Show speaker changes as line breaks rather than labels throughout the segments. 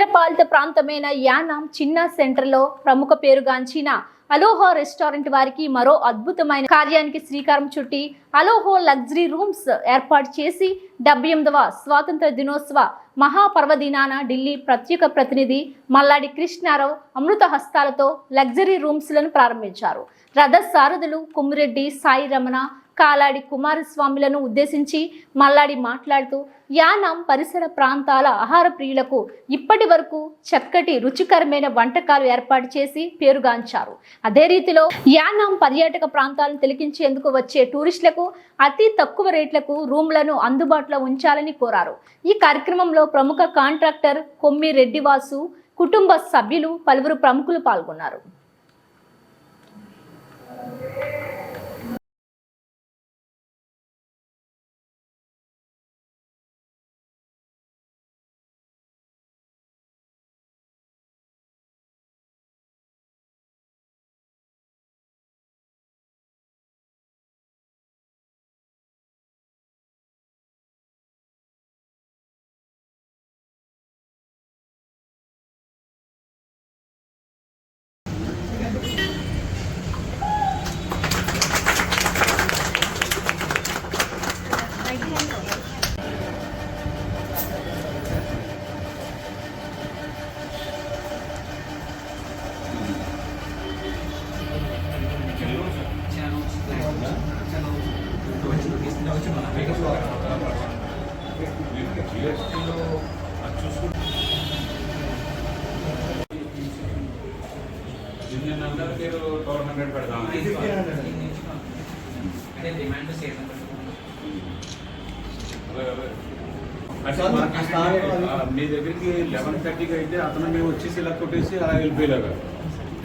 కేంద్రపాలిత ప్రాంతమైన యానాం చిన్న సెంటర్లో ప్రముఖ పేరుగాంచిన అలోహా రెస్టారెంట్ వారికి మరో అద్భుతమైన కార్యానికి శ్రీకారం చుట్టి అలోహో లగ్జరీ రూమ్స్ ఏర్పాటు చేసి 78వ స్వాతంత్ర దినోత్సవ మహాపర్వదినాన ఢిల్లీ ప్రత్యేక ప్రతినిధి మల్లాడి కృష్ణారావు అమృత హస్తాలతో లగ్జరీ రూమ్స్లను ప్రారంభించారు. రథ సారథులు కుమ్మిరెడ్డి సాయి రమణ కాలాడి కుమారస్వామిలను ఉద్దేశించి మల్లాడి మాట్లాడుతూ యానాం పరిసర ప్రాంతాల ఆహార ప్రియులకు ఇప్పటి వరకు చక్కటి రుచికరమైన వంటకాలు ఏర్పాటు చేసి పేరుగాంచారు. అదే రీతిలో యానాం పర్యాటక ప్రాంతాలను తిలకించేందుకు వచ్చే టూరిస్టులకు అతి తక్కువ రేట్లకు రూమ్లను అందుబాటులో ఉంచాలని కోరారు. ఈ కార్యక్రమంలో ప్రముఖ కాంట్రాక్టర్ కొమ్మి రెడ్డివాసు కుటుంబ సభ్యులు పలువురు ప్రముఖులు పాల్గొన్నారు.
మీ దగ్గరికి 11:30కి అయితే అతను మేము వచ్చేసి ఇలా కొట్టేసి అలా వెళ్ళిపోయేలాగా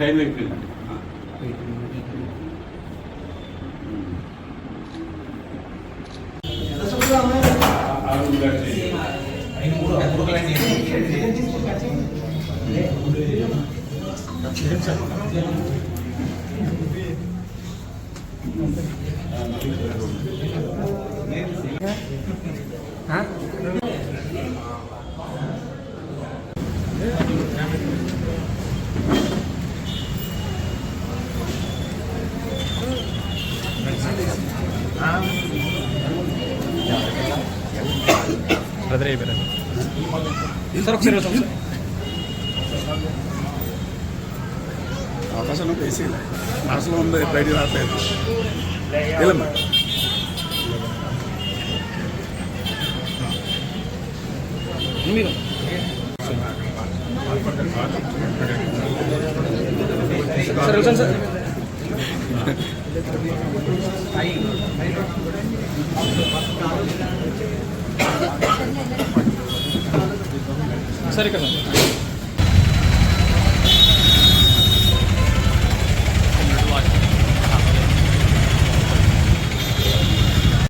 టైం అయిపోయింది.
అవకాశం వేసి మనసులో ఉంది బయట రావట్లేదు. వెళ్ళమ్మా మీరు సరే కదా.